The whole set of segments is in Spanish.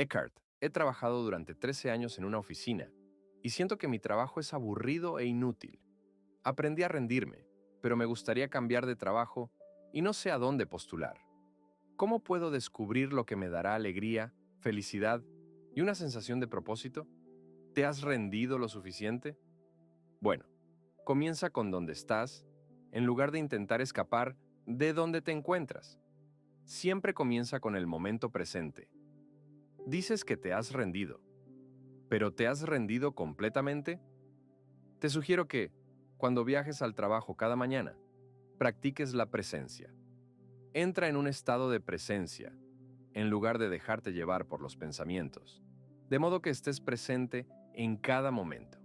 Eckhart, he trabajado durante 13 años en una oficina y siento que mi trabajo es aburrido e inútil. Aprendí a rendirme, pero me gustaría cambiar de trabajo y no sé a dónde postular. ¿Cómo puedo descubrir lo que me dará alegría, felicidad y una sensación de propósito? ¿Te has rendido lo suficiente? Bueno, comienza con donde estás, en lugar de intentar escapar de donde te encuentras. Siempre comienza con el momento presente. Dices que te has rendido, pero ¿te has rendido completamente? Te sugiero que, cuando viajes al trabajo cada mañana, practiques la presencia. Entra en un estado de presencia, en lugar de dejarte llevar por los pensamientos, de modo que estés presente en cada momento,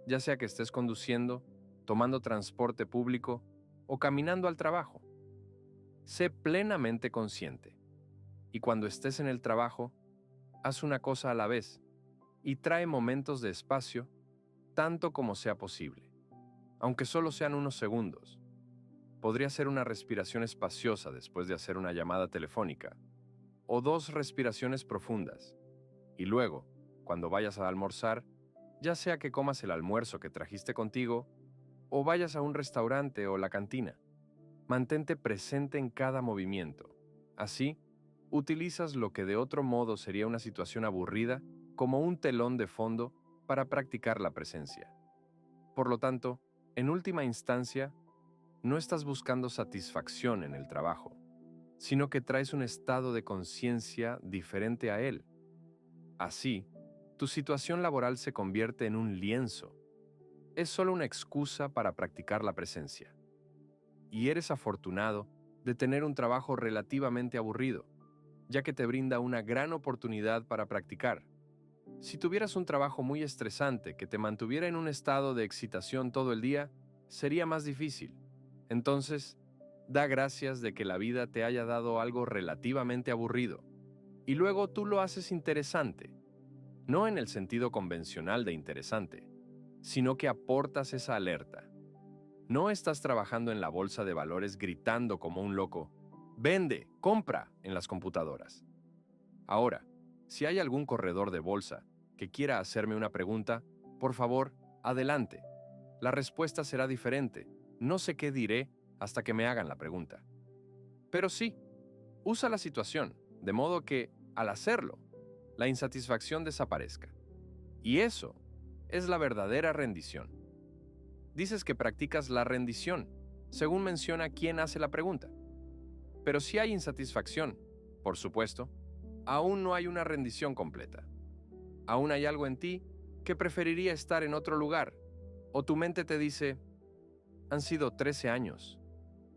ya sea que estés conduciendo, tomando transporte público o caminando al trabajo. Sé plenamente consciente, y cuando estés en el trabajo, haz una cosa a la vez y trae momentos de espacio tanto como sea posible, aunque solo sean unos segundos. Podría ser una respiración espaciosa después de hacer una llamada telefónica, o dos respiraciones profundas. Y luego, cuando vayas a almorzar, ya sea que comas el almuerzo que trajiste contigo, o vayas a un restaurante o la cantina, mantente presente en cada movimiento. Así, utilizas lo que de otro modo sería una situación aburrida como un telón de fondo para practicar la presencia. Por lo tanto, en última instancia, no estás buscando satisfacción en el trabajo, sino que traes un estado de conciencia diferente a él. Así, tu situación laboral se convierte en un lienzo. Es solo una excusa para practicar la presencia. Y eres afortunado de tener un trabajo relativamente aburrido, ya que te brinda una gran oportunidad para practicar. Si tuvieras un trabajo muy estresante que te mantuviera en un estado de excitación todo el día, sería más difícil. Entonces, da gracias de que la vida te haya dado algo relativamente aburrido, y luego tú lo haces interesante, no en el sentido convencional de interesante, sino que aportas esa alerta. No estás trabajando en la bolsa de valores gritando como un loco, vende, compra en las computadoras. Ahora, si hay algún corredor de bolsa que quiera hacerme una pregunta, por favor, adelante. La respuesta será diferente. No sé qué diré hasta que me hagan la pregunta. Pero sí, usa la situación, de modo que, al hacerlo, la insatisfacción desaparezca. Y eso es la verdadera rendición. Dices que practicas la rendición, según menciona quién hace la pregunta. Pero si hay insatisfacción, por supuesto, aún no hay una rendición completa. Aún hay algo en ti que preferiría estar en otro lugar, o tu mente te dice, han sido 13 años.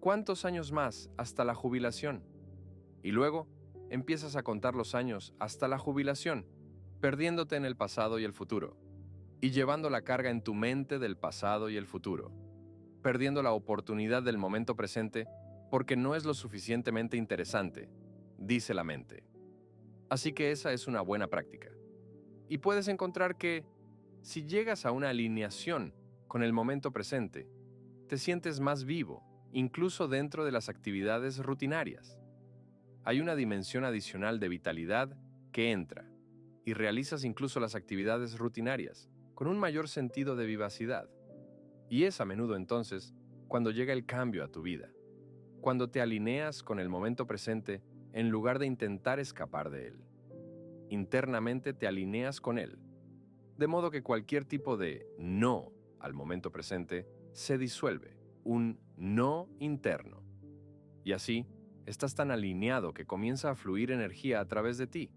¿Cuántos años más hasta la jubilación? Y luego empiezas a contar los años hasta la jubilación, perdiéndote en el pasado y el futuro, y llevando la carga en tu mente del pasado y el futuro, perdiendo la oportunidad del momento presente porque no es lo suficientemente interesante, dice la mente. Así que esa es una buena práctica. Y puedes encontrar que, si llegas a una alineación con el momento presente, te sientes más vivo, incluso dentro de las actividades rutinarias. Hay una dimensión adicional de vitalidad que entra, y realizas incluso las actividades rutinarias con un mayor sentido de vivacidad. Y es a menudo entonces cuando llega el cambio a tu vida, cuando te alineas con el momento presente en lugar de intentar escapar de él. Internamente te alineas con él, de modo que cualquier tipo de no al momento presente se disuelve, un no interno. Y así, estás tan alineado que comienza a fluir energía a través de ti.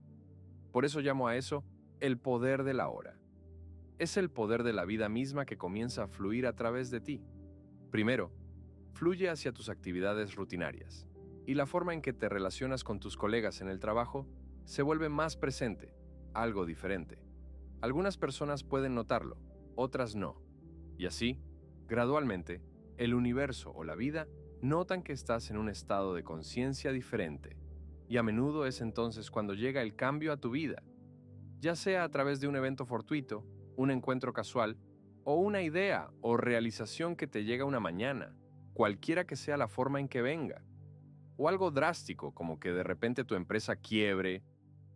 Por eso llamo a eso el poder de la hora. Es el poder de la vida misma que comienza a fluir a través de ti. Primero, fluye hacia tus actividades rutinarias, y la forma en que te relacionas con tus colegas en el trabajo se vuelve más presente, algo diferente. Algunas personas pueden notarlo, otras no. Y así, gradualmente, el universo o la vida notan que estás en un estado de conciencia diferente. Y a menudo es entonces cuando llega el cambio a tu vida, ya sea a través de un evento fortuito, un encuentro casual, o una idea o realización que te llega una mañana, cualquiera que sea la forma en que venga, o algo drástico como que de repente tu empresa quiebre,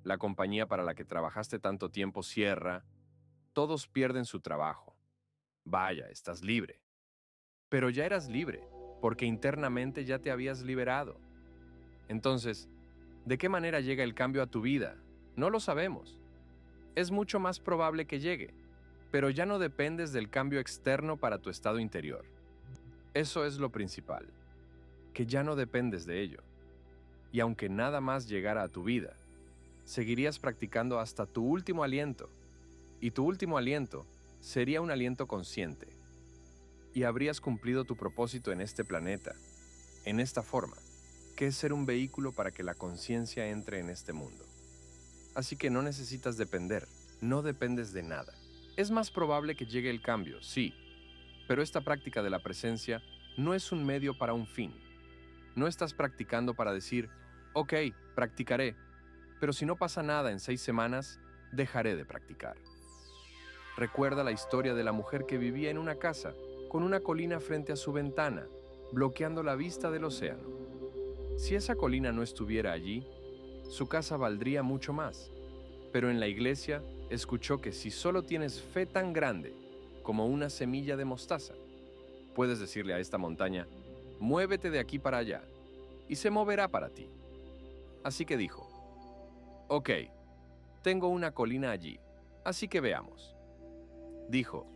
la compañía para la que trabajaste tanto tiempo cierra, todos pierden su trabajo. Vaya, estás libre. Pero ya eras libre, porque internamente ya te habías liberado. Entonces, ¿de qué manera llega el cambio a tu vida? No lo sabemos. Es mucho más probable que llegue, pero ya no dependes del cambio externo para tu estado interior. Eso es lo principal, que ya no dependes de ello. Y aunque nada más llegara a tu vida, seguirías practicando hasta tu último aliento. Y tu último aliento sería un aliento consciente. Y habrías cumplido tu propósito en este planeta, en esta forma, que es ser un vehículo para que la conciencia entre en este mundo. Así que no necesitas depender, no dependes de nada. Es más probable que llegue el cambio, sí, pero esta práctica de la presencia no es un medio para un fin. No estás practicando para decir, ok, practicaré, pero si no pasa nada en 6 semanas, dejaré de practicar. Recuerda la historia de la mujer que vivía en una casa, con una colina frente a su ventana, bloqueando la vista del océano. Si esa colina no estuviera allí, su casa valdría mucho más. Pero en la iglesia escuchó que si solo tienes fe tan grande como una semilla de mostaza, puedes decirle a esta montaña, muévete de aquí para allá, y se moverá para ti. Así que dijo, ok, tengo una colina allí, así que veamos. Dijo,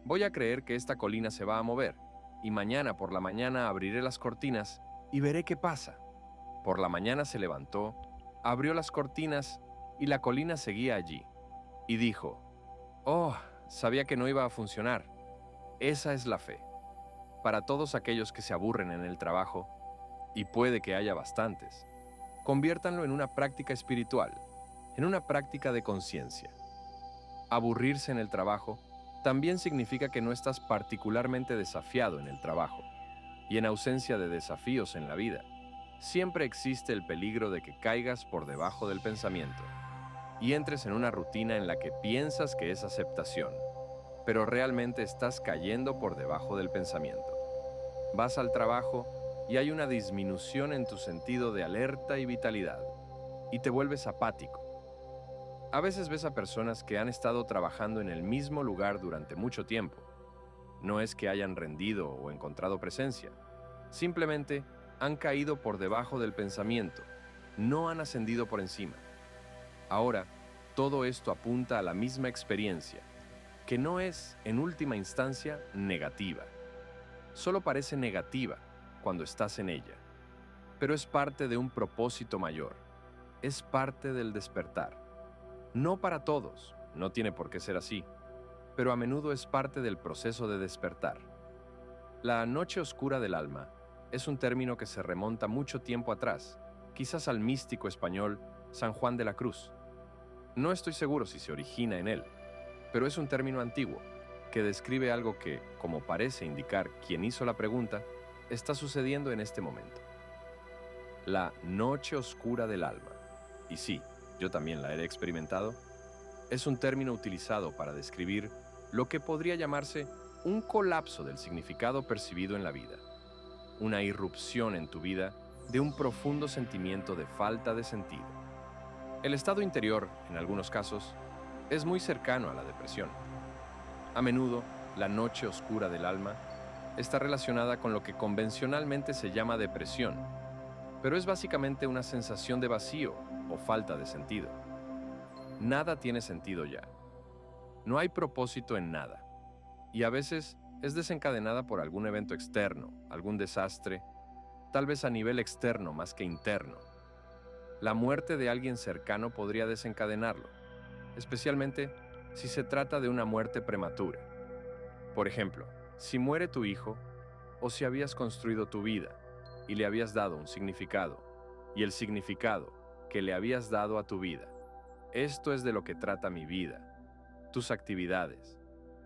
voy a creer que esta colina se va a mover, y mañana por la mañana abriré las cortinas y veré qué pasa. Por la mañana se levantó, abrió las cortinas y la colina seguía allí. Y dijo, oh, sabía que no iba a funcionar. Esa es la fe. Para todos aquellos que se aburren en el trabajo, y puede que haya bastantes, conviértanlo en una práctica espiritual, en una práctica de conciencia. Aburrirse en el trabajo también significa que no estás particularmente desafiado en el trabajo, y en ausencia de desafíos en la vida, siempre existe el peligro de que caigas por debajo del pensamiento y entres en una rutina en la que piensas que es aceptación, pero realmente estás cayendo por debajo del pensamiento. Vas al trabajo y hay una disminución en tu sentido de alerta y vitalidad, y te vuelves apático. A veces ves a personas que han estado trabajando en el mismo lugar durante mucho tiempo. No es que hayan rendido o encontrado presencia, simplemente han caído por debajo del pensamiento, no han ascendido por encima. Ahora, todo esto apunta a la misma experiencia, que no es, en última instancia, negativa. Solo parece negativa cuando estás en ella, pero es parte de un propósito mayor, es parte del despertar. No para todos, no tiene por qué ser así, pero a menudo es parte del proceso de despertar. La noche oscura del alma es un término que se remonta mucho tiempo atrás, quizás al místico español San Juan de la Cruz. No estoy seguro si se origina en él, pero es un término antiguo que describe algo que, como parece indicar quien hizo la pregunta, está sucediendo en este momento. La noche oscura del alma, y sí, yo también la he experimentado, es un término utilizado para describir lo que podría llamarse un colapso del significado percibido en la vida, una irrupción en tu vida de un profundo sentimiento de falta de sentido. El estado interior, en algunos casos, es muy cercano a la depresión. A menudo, la noche oscura del alma está relacionada con lo que convencionalmente se llama depresión, pero es básicamente una sensación de vacío o falta de sentido. Nada tiene sentido ya. No hay propósito en nada. Y a veces es desencadenada por algún evento externo, algún desastre, tal vez a nivel externo más que interno. La muerte de alguien cercano podría desencadenarlo, especialmente si se trata de una muerte prematura. Por ejemplo, si muere tu hijo o si habías construido tu vida y le habías dado un significado, y el significado que le habías dado a tu vida. Esto es de lo que trata mi vida, tus actividades,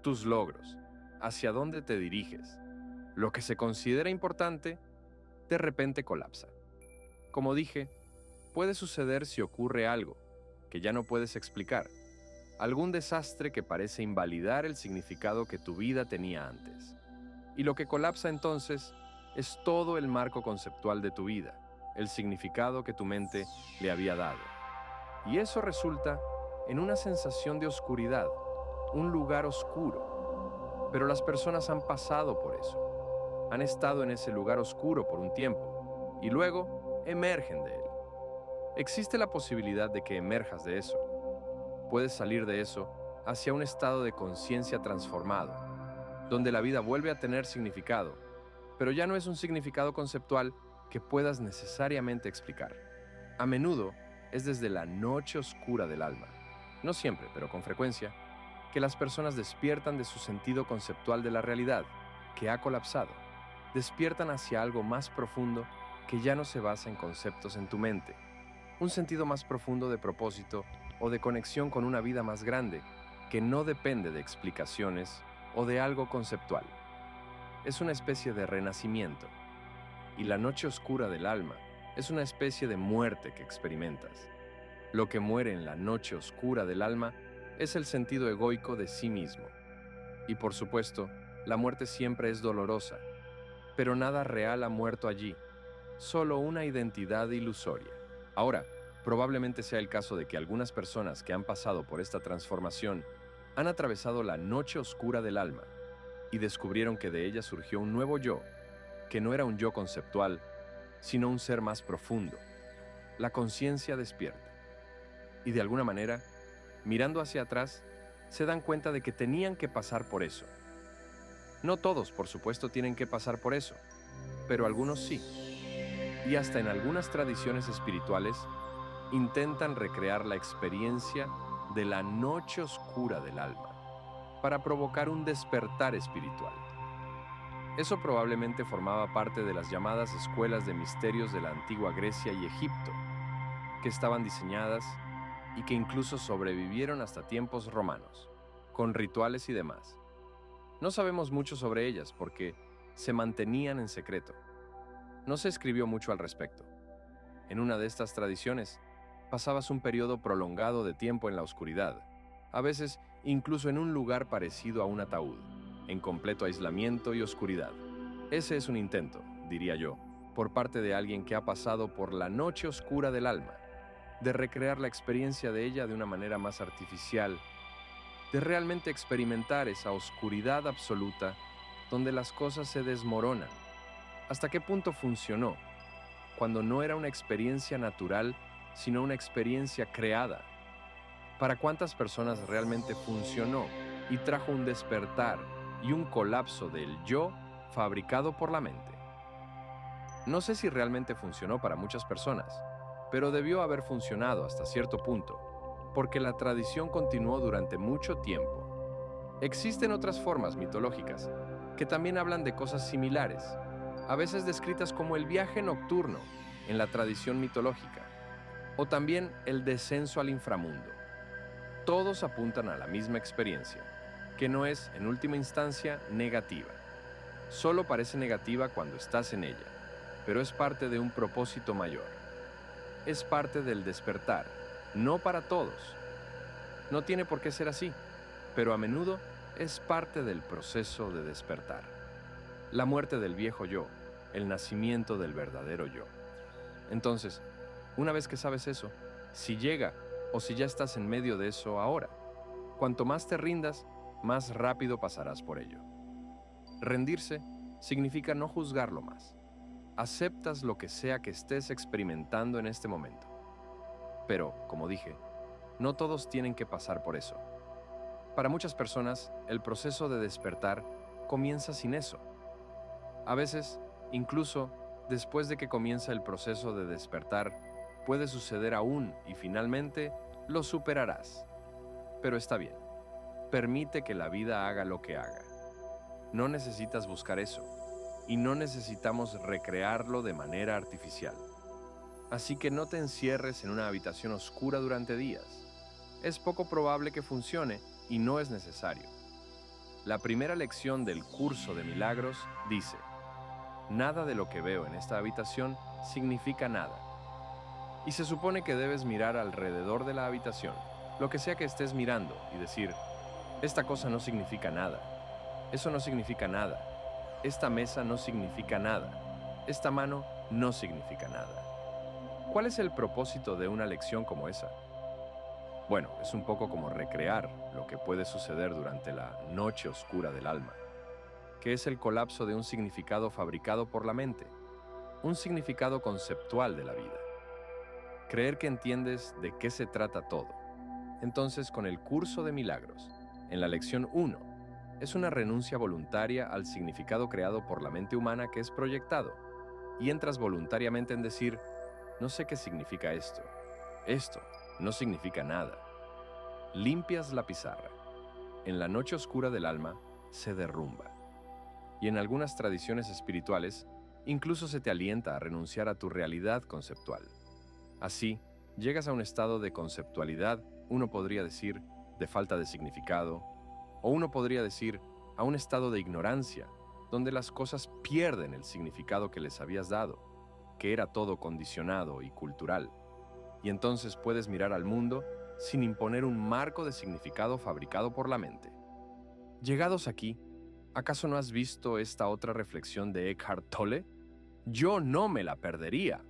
tus logros, hacia dónde te diriges. Lo que se considera importante, de repente colapsa. Como dije, puede suceder si ocurre algo que ya no puedes explicar, algún desastre que parece invalidar el significado que tu vida tenía antes. Y lo que colapsa entonces es todo el marco conceptual de tu vida, el significado que tu mente le había dado. Y eso resulta en una sensación de oscuridad, un lugar oscuro. Pero las personas han pasado por eso. Han estado en ese lugar oscuro por un tiempo y luego emergen de él. Existe la posibilidad de que emerjas de eso. Puedes salir de eso hacia un estado de conciencia transformado, donde la vida vuelve a tener significado, pero ya no es un significado conceptual que puedas necesariamente explicar. A menudo es desde la noche oscura del alma, no siempre, pero con frecuencia, que las personas despiertan de su sentido conceptual de la realidad, que ha colapsado. Despiertan hacia algo más profundo que ya no se basa en conceptos en tu mente, un sentido más profundo de propósito o de conexión con una vida más grande que no depende de explicaciones o de algo conceptual. Es una especie de renacimiento, y la noche oscura del alma es una especie de muerte que experimentas. Lo que muere en la noche oscura del alma es el sentido egoico de sí mismo. Y por supuesto, la muerte siempre es dolorosa, pero nada real ha muerto allí, solo una identidad ilusoria. Ahora, probablemente sea el caso de que algunas personas que han pasado por esta transformación han atravesado la noche oscura del alma y descubrieron que de ella surgió un nuevo yo, que no era un yo conceptual, sino un ser más profundo. La conciencia despierta. Y de alguna manera, mirando hacia atrás, se dan cuenta de que tenían que pasar por eso. No todos, por supuesto, tienen que pasar por eso, pero algunos sí. Y hasta en algunas tradiciones espirituales intentan recrear la experiencia de la noche oscura del alma para provocar un despertar espiritual. Eso probablemente formaba parte de las llamadas escuelas de misterios de la antigua Grecia y Egipto, que estaban diseñadas y que incluso sobrevivieron hasta tiempos romanos, con rituales y demás. No sabemos mucho sobre ellas porque se mantenían en secreto. No se escribió mucho al respecto. En una de estas tradiciones, pasabas un periodo prolongado de tiempo en la oscuridad, a veces incluso en un lugar parecido a un ataúd, en completo aislamiento y oscuridad. Ese es un intento, diría yo, por parte de alguien que ha pasado por la noche oscura del alma, de recrear la experiencia de ella de una manera más artificial, de realmente experimentar esa oscuridad absoluta donde las cosas se desmoronan. ¿Hasta qué punto funcionó? Cuando no era una experiencia natural, sino una experiencia creada. ¿Para cuántas personas realmente funcionó y trajo un despertar y un colapso del yo fabricado por la mente? No sé si realmente funcionó para muchas personas, pero debió haber funcionado hasta cierto punto, porque la tradición continuó durante mucho tiempo. Existen otras formas mitológicas que también hablan de cosas similares, a veces descritas como el viaje nocturno en la tradición mitológica, o también el descenso al inframundo. Todos apuntan a la misma experiencia, que no es, en última instancia, negativa. Solo parece negativa cuando estás en ella, pero es parte de un propósito mayor. Es parte del despertar, no para todos. No tiene por qué ser así, pero a menudo es parte del proceso de despertar. La muerte del viejo yo, el nacimiento del verdadero yo. Entonces, una vez que sabes eso, si llega o si ya estás en medio de eso ahora, cuanto más te rindas, más rápido pasarás por ello. Rendirse significa no juzgarlo más. Aceptas lo que sea que estés experimentando en este momento. Pero, como dije, no todos tienen que pasar por eso. Para muchas personas, el proceso de despertar comienza sin eso. A veces, incluso después de que comienza el proceso de despertar, puede suceder aún y finalmente lo superarás. Pero está bien. Permite que la vida haga lo que haga. No necesitas buscar eso, y no necesitamos recrearlo de manera artificial. Así que no te encierres en una habitación oscura durante días. Es poco probable que funcione y no es necesario. La primera lección del curso de milagros dice: nada de lo que veo en esta habitación significa nada. Y se supone que debes mirar alrededor de la habitación, lo que sea que estés mirando, y decir: esta cosa no significa nada. Eso no significa nada. Esta mesa no significa nada. Esta mano no significa nada. ¿Cuál es el propósito de una lección como esa? Bueno, es un poco como recrear lo que puede suceder durante la noche oscura del alma, que es el colapso de un significado fabricado por la mente, un significado conceptual de la vida. Creer que entiendes de qué se trata todo. Entonces, con el curso de milagros, en la lección 1, es una renuncia voluntaria al significado creado por la mente humana que es proyectado, y entras voluntariamente en decir, no sé qué significa esto. Esto no significa nada. Limpias la pizarra. En la noche oscura del alma se derrumba. Y en algunas tradiciones espirituales, incluso se te alienta a renunciar a tu realidad conceptual. Así, llegas a un estado de conceptualidad, uno podría decir, de falta de significado, o uno podría decir, a un estado de ignorancia, donde las cosas pierden el significado que les habías dado, que era todo condicionado y cultural. Y entonces puedes mirar al mundo sin imponer un marco de significado fabricado por la mente. Llegados aquí, ¿acaso no has visto esta otra reflexión de Eckhart Tolle? Yo no me la perdería.